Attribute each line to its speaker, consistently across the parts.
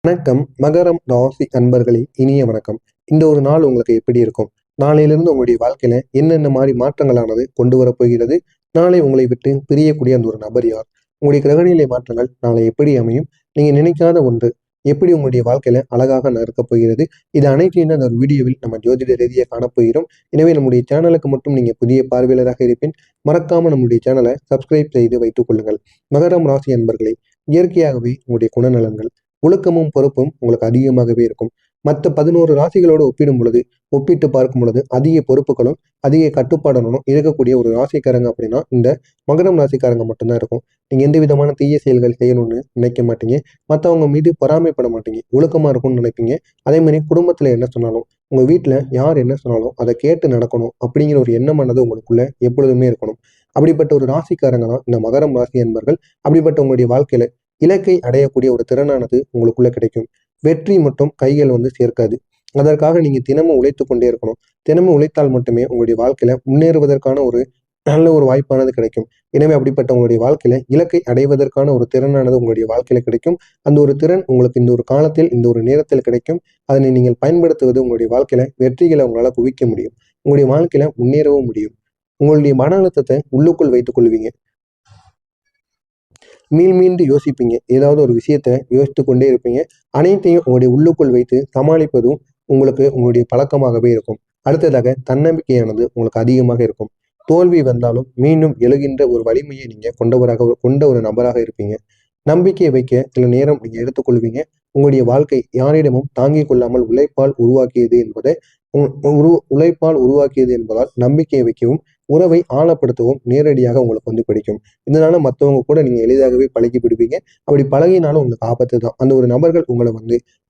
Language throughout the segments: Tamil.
Speaker 1: வணக்கம். மகரம் ராசி அன்பர்களே, இனிய வணக்கம். இந்த ஒரு நாள் உங்களுக்கு எப்படி இருக்கும்? நாளையிலிருந்து உங்களுடைய வாழ்க்கையில என்னென்ன மாதிரி மாற்றங்களானது கொண்டு வரப்போகிறது? நாளை உங்களை விட்டு பிரியக்கூடிய அந்த ஒரு நபர் யார்? உங்களுடைய கிரகநிலை மாற்றங்கள் நாளை எப்படி அமையும்? நீங்க நினைக்காத ஒன்று எப்படி உங்களுடைய வாழ்க்கையில அழகாக நடக்கப் போகிறது? இது அனைத்தையும் அந்த ஒரு வீடியோவில் நம்ம ஜோதிட ரீதியாக காணப்போகிறோம். எனவே நம்முடைய சேனலுக்கு மட்டும் நீங்க புதிய பார்வையாளராக இருப்பின் மறக்காம நம்முடைய சேனலை சப்ஸ்கிரைப் செய்து வைத்துக் கொள்ளுங்கள். மகரம் ராசி அன்பர்களே, இயற்கையாகவே உங்களுடைய குணநலன்கள் ஒழுக்கமும் பொறுப்பும் உங்களுக்கு அதிகமாகவே இருக்கும். மற்ற 11 ராசிகளோடு ஒப்பிட்டு பார்க்கும் பொழுது அதிக பொறுப்புகளும் அதிக கட்டுப்பாடுகளும் இருக்கக்கூடிய ஒரு ராசிக்காரங்க அப்படின்னா இந்த மகரம் ராசிக்காரங்க மட்டும்தான் இருக்கும். நீங்க எந்த விதமான தீய செயல்கள் செய்யணும்னு நினைக்க மாட்டீங்க. மற்றவங்க மீது பொறாமைப்பட மாட்டீங்க. ஒழுக்கமா இருக்கும்னு நினைப்பீங்க. அதே மாதிரி குடும்பத்துல என்ன சொன்னாலும் உங்க வீட்டுல யார் என்ன சொன்னாலும் அதை கேட்டு நடக்கணும் அப்படிங்கிற ஒரு எண்ணமானது உங்களுக்குள்ள எப்பொழுதுமே இருக்கணும். அப்படிப்பட்ட ஒரு ராசிக்காரங்க தான் இந்த மகரம் ராசி என்பர்கள். அப்படிப்பட்ட உங்களுடைய வாழ்க்கையில இலக்கை அடையக்கூடிய ஒரு திறனானது உங்களுக்குள்ள கிடைக்கும். வெற்றி மட்டும் கைகள் சேர்க்காது. அதற்காக நீங்க தினமும் உழைத்து கொண்டே இருக்கணும். தினமும் உழைத்தால் மட்டுமே உங்களுடைய வாழ்க்கையில முன்னேறுவதற்கான ஒரு நல்ல ஒரு வாய்ப்பானது கிடைக்கும். எனவே அப்படிப்பட்ட உங்களுடைய வாழ்க்கையில இலக்கை அடைவதற்கான ஒரு திறனானது உங்களுடைய வாழ்க்கையில கிடைக்கும். அந்த ஒரு திறன் உங்களுக்கு இந்த ஒரு காலத்தில் இந்த ஒரு நேரத்தில் கிடைக்கும். அதனை நீங்கள் பயன்படுத்துவது உங்களுடைய வாழ்க்கையில வெற்றிகளை உங்களால குவிக்க முடியும். உங்களுடைய வாழ்க்கையில முன்னேறவும் முடியும். உங்களுடைய மன அழுத்தத்தை உள்ளுக்குள் வைத்துக் கொள்வீங்க. மீண்டு யோசிப்பீங்க. ஏதாவது ஒரு விஷயத்த யோசித்து கொண்டே இருப்பீங்க. அனைத்தையும் உங்களுடைய உள்ளுக்குள் வைத்து சமாளிப்பதும் உங்களுக்கு உங்களுடைய பழக்கமாகவே இருக்கும். அடுத்ததாக தன்னம்பிக்கையானது உங்களுக்கு அதிகமாக இருக்கும். தோல்வி வந்தாலும் மீண்டும் எழுகின்ற ஒரு வலிமையை நீங்க கொண்ட ஒரு நபராக இருப்பீங்க. நம்பிக்கையை வைக்க சில நேரம் நீங்க எடுத்துக்கொள்வீங்க. உங்களுடைய வாழ்க்கை யாரிடமும் தாங்கிக் கொள்ளாமல் உழைப்பால் உருவாக்கியது என்பதால் நம்பிக்கையை வைக்கவும் உறவை ஆழப்படுத்தவும் நேரடியாக உங்களுக்கு பிடிக்கும். இதனால மற்றவங்க கூட நீங்க எளிதாகவே பழகி விடுவீங்க. அப்படி பழகினாலும் உங்களுக்கு ஆபத்து தான். அந்த ஒரு நபர்கள் உங்களை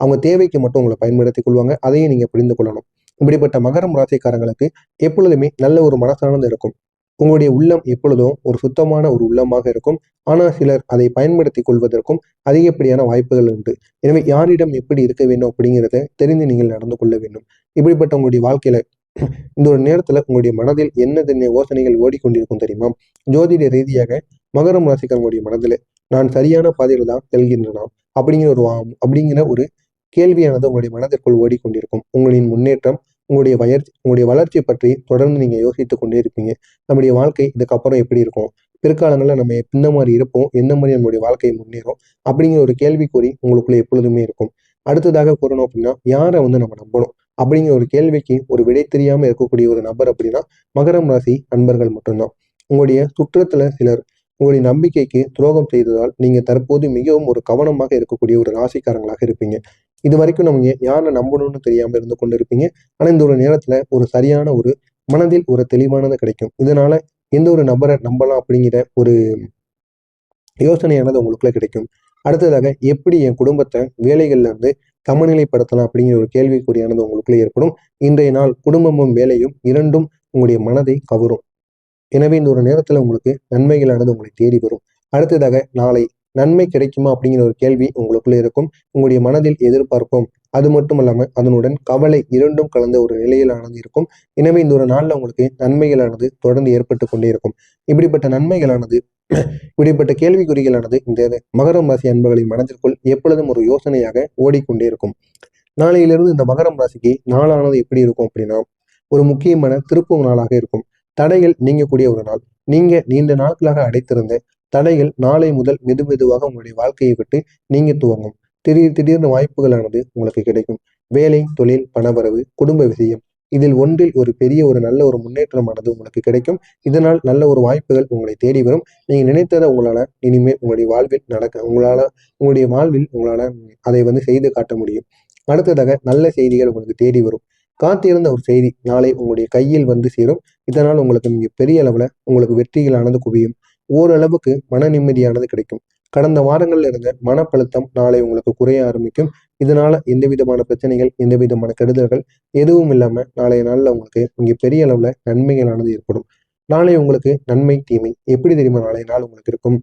Speaker 1: அவங்க தேவைக்கு மட்டும் உங்களை பயன்படுத்திக் கொள்வாங்க. அதையும் நீங்க புரிந்து கொள்ளணும். இப்படிப்பட்ட மகரம் ராசிக்காரங்களுக்கு எப்பொழுதுமே நல்ல ஒரு மனசானது இருக்கும். உங்களுடைய உள்ளம் எப்பொழுதும் ஒரு சுத்தமான ஒரு உள்ளமாக இருக்கும். ஆனால் சிலர் அதை பயன்படுத்தி கொள்வதற்கும் அதிகப்படியான வாய்ப்புகள் உண்டு. எனவே யாரிடம் எப்படி இருக்க வேண்டும் அப்படிங்கிறத தெரிந்து நீங்கள் நடந்து கொள்ள வேண்டும். இப்படிப்பட்ட உங்களுடைய வாழ்க்கையில இந்த ஒரு நேரத்துல உங்களுடைய மனதில் என்ன யோசனைகள் ஓடிக்கொண்டிருக்கும் தெரியுமா? ஜோதிட ரீதியாக மகரம் ராசிக்காரங்களுடைய மனதில் நான் சரியான பாதையில தான் செல்கின்றனா அப்படிங்கிற ஒரு கேள்வியானது உங்களுடைய மனதிற்குள் ஓடிக்கொண்டிருக்கும். உங்களின் முன்னேற்றம் உங்களுடைய வளர்ச்சி பற்றி தொடர்ந்து நீங்க யோசித்துக் கொண்டே இருப்பீங்க. நம்முடைய வாழ்க்கை இதுக்கப்புறம் எப்படி இருக்கும்? பிற்காலங்களில் நம்ம எந்த மாதிரி இருப்போம்? என்ன மாதிரி நம்மளுடைய வாழ்க்கை முன்னேறும்? அப்படிங்கிற ஒரு கேள்விக்குறி உங்களுக்குள்ள எப்பொழுதுமே இருக்கும். அடுத்ததாக கூறணும் அப்படின்னா யாரை நம்ம நம்பணும் அப்படிங்கிற ஒரு கேள்விக்கு ஒரு விடை தெரியாம இருக்கக்கூடிய ஒரு நபர் அப்படின்னா மகரம் ராசி அன்பர்கள் மட்டும்தான். உங்களுடைய சுற்றத்துல சிலர் உங்களுடைய நம்பிக்கைக்கு துரோகம் செய்ததால் நீங்க தற்போது மிகவும் ஒரு கவனமாக இருக்கக்கூடிய ஒரு ராசிக்காரங்களாக இருப்பீங்க. இது வரைக்கும் நம்ம யாரை நம்பணும்னு தெரியாம இருந்து கொண்டு இருப்பீங்க. ஆனா இந்த ஒரு நேரத்துல ஒரு சரியான ஒரு மனதில் ஒரு தெளிவானது கிடைக்கும். இதனால எந்த ஒரு நபரை நம்பலாம் அப்படிங்கிற ஒரு யோசனையானது உங்களுக்குள்ள கிடைக்கும். அடுத்ததாக எப்படி என் குடும்பத்தை வேலைகள்ல இருந்து சமநிலைப்படுத்தலாம் அப்படிங்கிற ஒரு கேள்விக்குறியானது உங்களுக்குள்ள ஏற்படும். இன்றைய நாள் குடும்பமும் வேலையும் இரண்டும் உங்களுடைய மனதை கவரும். எனவே இந்த ஒரு நேரத்துல உங்களுக்கு நன்மைகளானது உங்களை தேடி வரும். அடுத்ததாக நாளை நன்மை கிடைக்குமா அப்படிங்கிற ஒரு கேள்வி உங்களுக்குள்ள இருக்கும். உங்களுடைய மனதில் எதிர்பார்ப்போம், அது மட்டும் இல்லாம அதனுடன் கவலை இரண்டும் கலந்த ஒரு நிலையிலானது இருக்கும். எனவே இந்த ஒரு நாள்ல உங்களுக்கு நன்மைகளானது தொடர்ந்து ஏற்பட்டு கொண்டே இருக்கும். இப்படிப்பட்ட நன்மைகளானது இப்படிப்பட்ட கேள்விக்குறிகளானது இந்த மகரம் ராசி அன்பர்களின் மனதிற்குள் எப்பொழுதும் ஒரு யோசனையாக ஓடிக்கொண்டே இருக்கும். நாளையிலிருந்து இந்த மகரம் ராசிக்கு நாளானது எப்படி இருக்கும் அப்படின்னா ஒரு முக்கியமான திருப்பும் நாளாக இருக்கும். தடைகள் நீங்கக்கூடிய ஒரு நாள். நீங்க நீண்ட நாட்களாக அடைத்திருந்த தடைகள் நாளை முதல் மெதுவாக உங்களுடைய வாழ்க்கையை விட்டு நீங்க துவங்கும். திடீர்னு வாய்ப்புகளானது உங்களுக்கு கிடைக்கும். வேலை, தொழில், பணவரவு, குடும்ப விஷயம் இதில் ஒன்றில் ஒரு பெரிய ஒரு நல்ல ஒரு முன்னேற்றமானது உங்களுக்கு கிடைக்கும். இதனால் நல்ல ஒரு வாய்ப்புகள் உங்களை தேடி வரும். நீங்க நினைத்ததை உங்களால இனிமேல் உங்களுடைய வாழ்வில் உங்களால அதை செய்து காட்ட முடியும். அடுத்ததாக நல்ல செய்திகள் உங்களுக்கு தேடி வரும். காத்திருந்த ஒரு செய்தி நாளை உங்களுடைய கையில் சேரும். இதனால் உங்களுக்கு மிக பெரிய அளவுல உங்களுக்கு வெற்றிகளானது குவியும். ஓரளவுக்கு மன நிம்மதியானது கிடைக்கும். கடந்த வாரங்கள்ல இருந்த மனப்பழுத்தம் நாளை உங்களுக்கு குறைய ஆரம்பிக்கும். இதனால எந்த விதமான பிரச்சனைகள், எந்த விதமான கெடுதல்கள் எதுவும் இல்லாம நாளைய நாள்ல உங்களுக்கு மிக பெரிய அளவுல நன்மைகளானது ஏற்படும். நாளை உங்களுக்கு நன்மை தீமை எப்படி தெரியுமா நாளைய நாள் உங்களுக்கு இருக்கும்?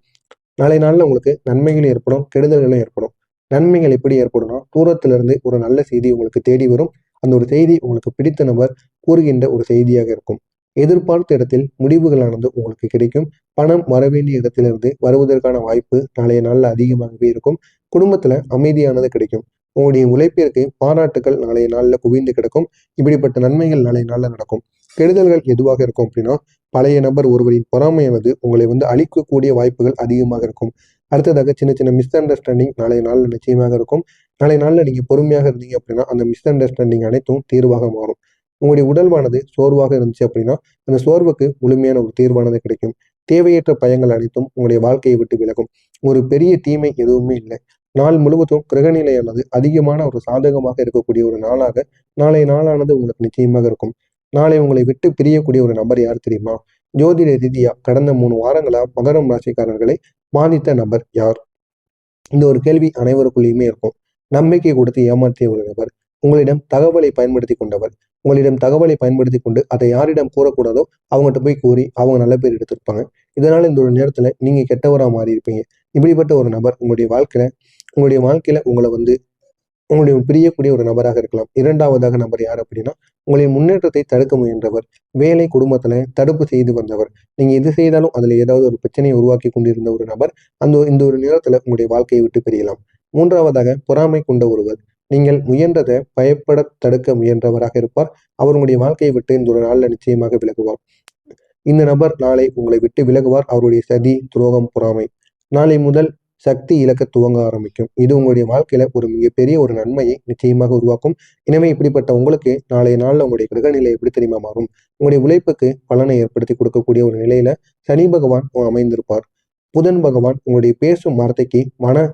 Speaker 1: நாளை நாள்ல உங்களுக்கு நன்மைகளும் ஏற்படும், கெடுதல்களும் ஏற்படும். நன்மைகள் எப்படி ஏற்படும்னா தூரத்துல இருந்து ஒரு நல்ல செய்தி உங்களுக்கு தேடி வரும். அந்த ஒரு செய்தி உங்களுக்கு பிடித்த நபர் கூறுகின்ற ஒரு செய்தியாக இருக்கும். எதிர்பார்த்த இடத்தில் முடிவுகளானது உங்களுக்கு கிடைக்கும். பணம் வரவேண்டிய இடத்திலிருந்து வருவதற்கான வாய்ப்பு நாளைய நாள்ல அதிகமாகவே இருக்கும். குடும்பத்துல அமைதியானது கிடைக்கும். உங்களுடைய உழைப்பிற்கு பாராட்டுகள் நாளைய நாளில் குவிந்து கிடக்கும். இப்படிப்பட்ட நன்மைகள் நாளைய நாளில் நடக்கும். கெடுதல்கள் எதுவாக இருக்கும் அப்படின்னா, பழைய நபர் ஒருவரின் பொறாமையானது உங்களை வந்து அழிக்கக்கூடிய வாய்ப்புகள் அதிகமாக இருக்கும். அடுத்ததாக சின்ன சின்ன மிஸ் அண்டர்ஸ்டாண்டிங் நாளைய நாளில் நிச்சயமாக இருக்கும். நாளைய நாளில் நீங்க பொறுமையாக இருந்தீங்க அப்படின்னா அந்த மிஸ் அண்டர்ஸ்டாண்டிங் அனைத்தும் தீர்வாக மாறும். உங்களுடைய உடல்வானது சோர்வாக இருந்துச்சு அப்படின்னா அந்த சோர்வுக்கு முழுமையான ஒரு தீர்வானது கிடைக்கும். தேவையற்ற பயங்கள் அனைத்தும் உங்களுடைய வாழ்க்கையை விட்டு விலகும். ஒரு பெரிய தீமை எதுவுமே இல்லை. நாள் முழுவதும் கிரகநிலையானது அதிகமான ஒரு சாதகமாக இருக்கக்கூடிய ஒரு நாளாக நாளைய நாளானது உங்களுக்கு நிச்சயமாக இருக்கும். நாளை உங்களை விட்டு பிரியக்கூடிய ஒரு நபர் யார் தெரியுமா? ஜோதிட ரீதியா கடந்த 3 வாரங்களா மகரம் ராசிக்காரர்களை பாதித்த நபர் யார்? இந்த ஒரு கேள்வி அனைவருக்குள்ளேயுமே இருக்கும். நம்பிக்கை கொடுத்து ஏமாற்றிய ஒரு நபர், உங்களிடம் தகவலை பயன்படுத்தி கொண்டவர், உங்களிடம் தகவலை பயன்படுத்தி கொண்டு அதை யாரிடம் கூறக்கூடாதோ அவங்ககிட்ட போய் கூறி அவங்க நல்ல பேர் எடுத்திருப்பாங்க. இதனால இந்த ஒரு நேரத்துல நீங்க கெட்டவரா மாறி இருப்பீங்க. இப்படிப்பட்ட ஒரு நபர் உங்களுடைய வாழ்க்கையில உங்களை வந்து உங்களுடைய பிரியக்கூடிய ஒரு நபராக இருக்கலாம். இரண்டாவதாக நபர் யார் அப்படின்னா, உங்களின் முன்னேற்றத்தை தடுக்க முயன்றவர். வேலை, குடும்பத்துல தடுப்பு செய்து வந்தவர். நீங்க எது செய்தாலும் அதுல ஏதாவது ஒரு பிரச்சனையை உருவாக்கி கொண்டிருந்த ஒரு நபர் இந்த ஒரு நேரத்துல உங்களுடைய வாழ்க்கையை விட்டு பிரியலாம். மூன்றாவதாக பொறாமை கொண்ட ஒருவர். நீங்கள் முயன்றதை பயப்பட தடுக்க முயன்றவராக இருப்பார். அவர் உங்களுடைய வாழ்க்கையை விட்டு இந்த ஒரு நாள்ல நிச்சயமாக விலகுவார். இந்த நபர் நாளை உங்களை விட்டு விலகுவார். அவருடைய சதி, துரோகம், பொறாமை நாளை முதல் சக்தி இழக்க துவங்க ஆரம்பிக்கும். இது உங்களுடைய வாழ்க்கையில ஒரு மிகப்பெரிய ஒரு நன்மையை நிச்சயமாக உருவாக்கும். எனவே இப்படிப்பட்ட உங்களுக்கு நாளைய நாள்ல உங்களுடைய கிரகநிலை எப்படி தெரியுமா மாறும்? உங்களுடைய உழைப்புக்கு பலனை ஏற்படுத்தி கொடுக்கக்கூடிய ஒரு நிலையில சனி பகவான் அமைந்திருப்பார். புதன் பகவான் உங்களுடைய பேசும் வார்த்தைக்கு மன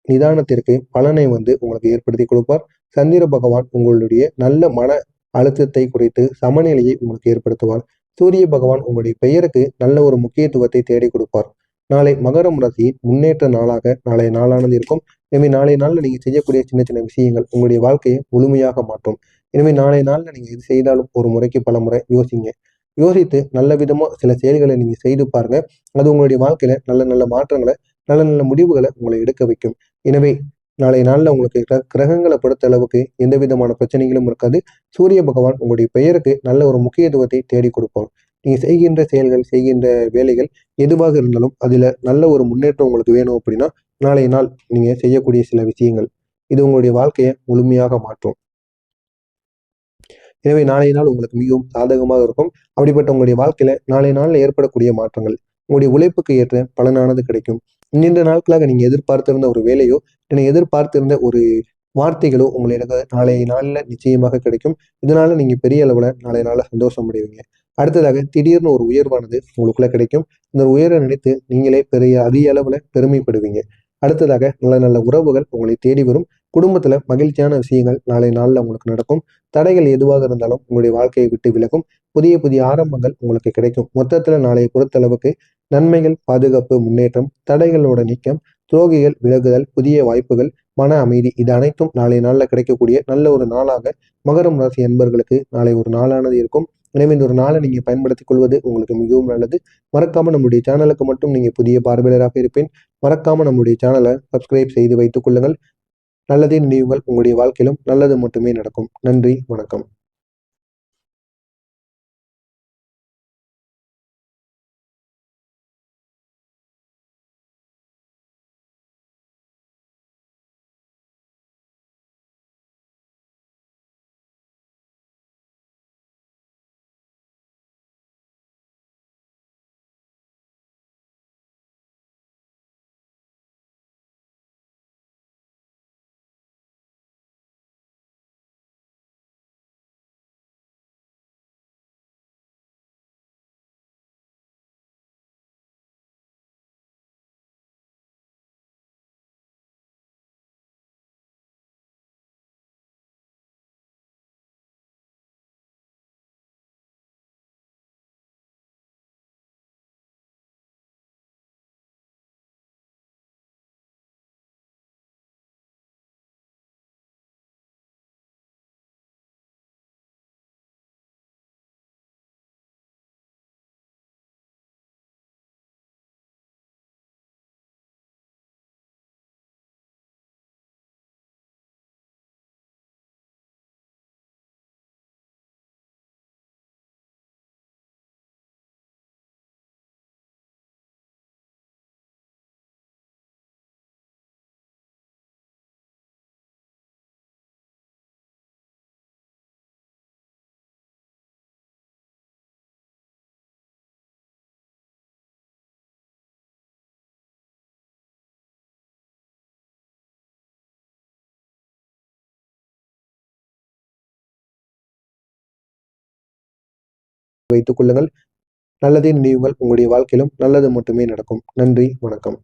Speaker 1: நிதானத்திற்கு பலனை வந்து உங்களுக்கு ஏற்படுத்தி கொடுப்பார். சந்திர பகவான் உங்களுடைய நல்ல மன அழுத்தத்தை குறைத்து சமநிலையை உங்களுக்கு ஏற்படுத்துவார். சூரிய பகவான் உங்களுடைய பெயருக்கு நல்ல ஒரு முக்கியத்துவத்தை தேடி கொடுப்பார். நாளை மகரம் ராசியின் முன்னேற்ற நாளாக நாளைய நாளானது இருக்கும். எனவே நாளைய நாள்ல நீங்க செய்யக்கூடிய சின்ன சின்ன விஷயங்கள் உங்களுடைய வாழ்க்கையை முழுமையாக மாற்றும். எனவே நாளைய நாள்ல நீங்க எது செய்தாலும் ஒரு முறைக்கு பல முறை யோசிங்க. யோசித்து நல்ல விதமா சில செயல்களை நீங்க செய்து பாருங்க. அது உங்களுடைய வாழ்க்கையில நல்ல நல்ல மாற்றங்களை, நல்ல நல்ல முடிவுகளை உங்களை எடுக்க வைக்கும். எனவே நாளைய நாள்ல உங்களுக்கு கிரகங்களை பொறுத்த அளவுக்கு எந்த விதமான பிரச்சனைகளும் இருக்காது. சூரிய பகவான் உங்களுடைய பெயருக்கு நல்ல ஒரு முக்கியத்துவத்தை தேடி கொடுப்பார். நீங்க செய்கின்ற செயல்கள், செய்கின்ற வேலைகள் எதுவாக இருந்தாலும் அதுல நல்ல ஒரு முன்னேற்றம் உங்களுக்கு வேணும் அப்படின்னா நாளைய நாள் நீங்க செய்யக்கூடிய சில விஷயங்கள் இது உங்களுடைய வாழ்க்கையை முழுமையாக மாற்றும். எனவே நாளைய நாள் உங்களுக்கு மிகவும் சாதகமாக இருக்கும். அப்படிப்பட்ட உங்களுடைய வாழ்க்கையில நாளைய நாள்ல ஏற்படக்கூடிய மாற்றங்கள் உங்களுடைய உழைப்புக்கு ஏற்ற பலனானது கிடைக்கும். நீண்ட நாட்களாக நீங்க எதிர்பார்த்திருந்த ஒரு வேலையோ, நீங்க எதிர்பார்த்திருந்த ஒரு வார்த்தைகளோ உங்களுக்கு நாளைய நாள்ல நிச்சயமாக கிடைக்கும். இதனால நீங்க பெரிய அளவுல நாளைய நாள்ல சந்தோஷம் அடைவீங்க. அடுத்ததாக திடீர்னு ஒரு உயர்வானது உங்களுக்குள்ள கிடைக்கும். இந்த உயரை நினைத்து நீங்களே பெரிய அதிக அளவுல பெருமைப்படுவீங்க. அடுத்ததாக நல்ல நல்ல உறவுகள் உங்களை தேடி வரும். குடும்பத்துல மகிழ்ச்சியான விஷயங்கள் நாளை நாள்ல உங்களுக்கு நடக்கும். தடைகள் எதுவாக இருந்தாலும் உங்களுடைய வாழ்க்கையை விட்டு விலகும். புதிய புதிய ஆரம்பங்கள் உங்களுக்கு கிடைக்கும். மொத்தத்துல நாளைய பொறுத்தளவுக்கு நன்மைகள், பாதுகாப்பு, முன்னேற்றம், தடைகளோட நீக்கம், துரோகிகள் விலகுதல், புதிய வாய்ப்புகள், மன அமைதி இது அனைத்தும் நாளைய நாள்ல கிடைக்கக்கூடிய நல்ல ஒரு நாளாக மகரம் ராசி அன்பர்களுக்கு நாளை ஒரு நாளானது இருக்கும். எனவே இந்த ஒரு நாளை நீங்க பயன்படுத்திக் கொள்வது உங்களுக்கு மிகவும் நல்லது. மறக்காம நம்முடைய சேனலுக்கு மட்டும் நீங்க புதிய பார்வையாளராக இருப்பேன். மறக்காம நம்முடைய சேனலை சப்ஸ்கிரைப் செய்து வைத்துக் கொள்ளுங்கள். நல்லதே நினைவுகள் உங்களுடைய வாழ்க்கையிலும் நல்லது மட்டுமே நடக்கும். நன்றி, வணக்கம். வைத்துக் கொள்ளுங்கள். நல்லதே நினைவுங்கள். உங்களுடைய வாழ்க்கையிலும் நல்லது மட்டுமே நடக்கும். நன்றி, வணக்கம்.